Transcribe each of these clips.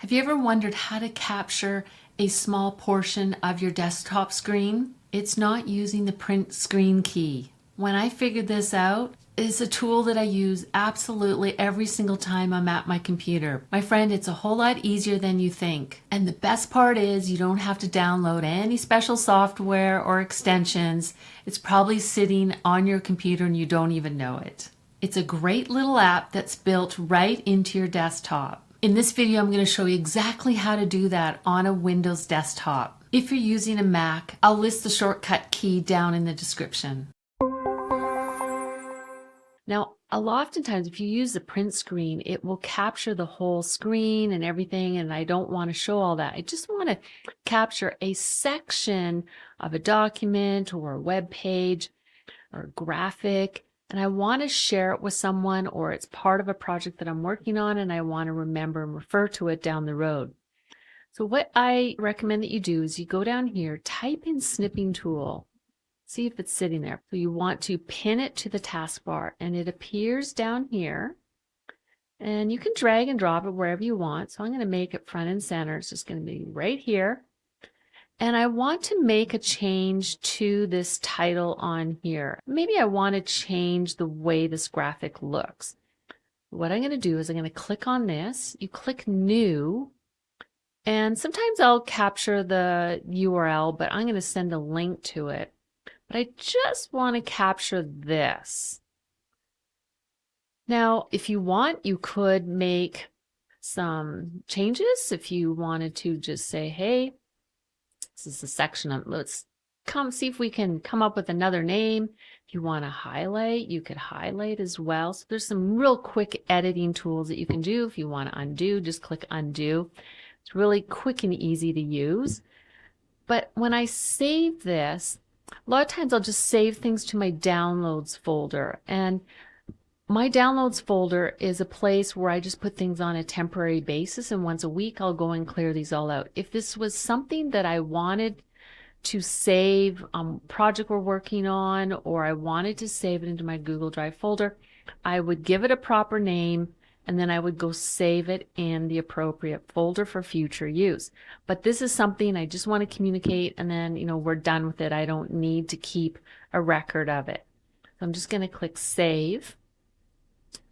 Have you ever wondered how to capture a small portion of your desktop screen? It's not using the print screen key. When I figured this out, it's a tool that I use absolutely every single time I'm at my computer. My friend, it's a whole lot easier than you think. And the best part is you don't have to download any special software or extensions. It's probably sitting on your computer and you don't even know it. It's a great little app that's built right into your desktop. In this video, I'm going to show you exactly how to do that on a Windows desktop. If you're using a Mac, I'll list the shortcut key down in the description. Now, oftentimes if you use the print screen, it will capture the whole screen and everything, and I don't want to show all that. I just want to capture a section of a document or a web page or a graphic, and I want to share it with someone, or it's part of a project that I'm working on and I want to remember and refer to it down the road. So what I recommend that you do is you go down here, type in Snipping Tool. See if it's sitting there. So you want to pin it to the taskbar and it appears down here. And you can drag and drop it wherever you want. So I'm going to make it front and center. It's just going to be right here. And I want to make a change to this title on here. Maybe I want to change the way this graphic looks. What I'm going to do is I'm going to click on this. You click New. And sometimes I'll capture the URL, but I'm going to send a link to it. But I just want to capture this. Now, if you want, you could make some changes. If you wanted to just say, hey, this is the section of, let's see if we can come up with another name. If you want to highlight, you could highlight as well. So there's some real quick editing tools that you can do. If you want to undo, just click undo. It's really quick and easy to use. But when I save this, a lot of times I'll just save things to my downloads folder, and my downloads folder is a place where I just put things on a temporary basis, and once a week I'll go and clear these all out. If this was something that I wanted to save, project we're working on, or I wanted to save it into my Google Drive folder, I would give it a proper name and then I would go save it in the appropriate folder for future use. But this is something I just want to communicate, and then, we're done with it. I don't need to keep a record of it. So I'm just going to click Save,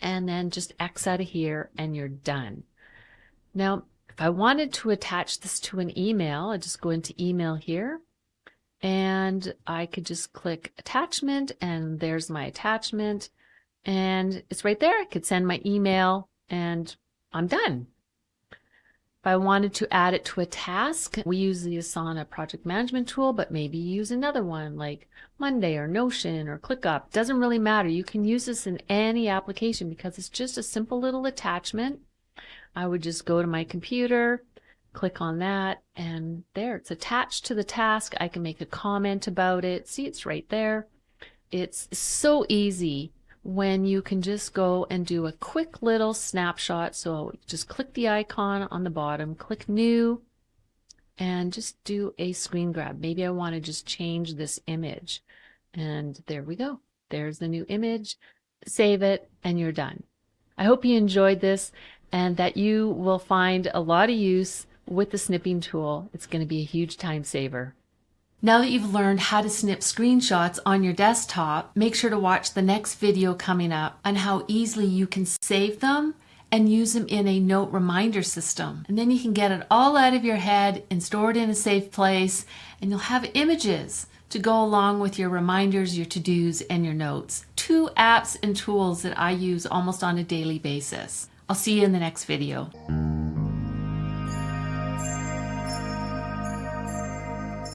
and then just X out of here, and you're done. Now, if I wanted to attach this to an email, I just go into Email here, and I could just click Attachment, and there's my attachment. And it's right there. I could send my email and I'm done. If I wanted to add it to a task, we use the Asana project management tool, but maybe use another one like Monday or Notion or ClickUp. Doesn't really matter. You can use this in any application because it's just a simple little attachment. I would just go to my computer, click on that, and there, it's attached to the task. I can make a comment about it. See, it's right there. It's so easy when you can just go and do a quick little snapshot. So just click the icon on the bottom, click New, and just do a screen grab. Maybe I want to just change this image. And there we go. There's the new image. Save it, and you're done. I hope you enjoyed this and that you will find a lot of use with the snipping tool. It's going to be a huge time saver. Now that you've learned how to snip screenshots on your desktop, make sure to watch the next video coming up on how easily you can save them and use them in a note reminder system. And then you can get it all out of your head and store it in a safe place, and you'll have images to go along with your reminders, your to-dos, and your notes. 2 apps and tools that I use almost on a daily basis. I'll see you in the next video.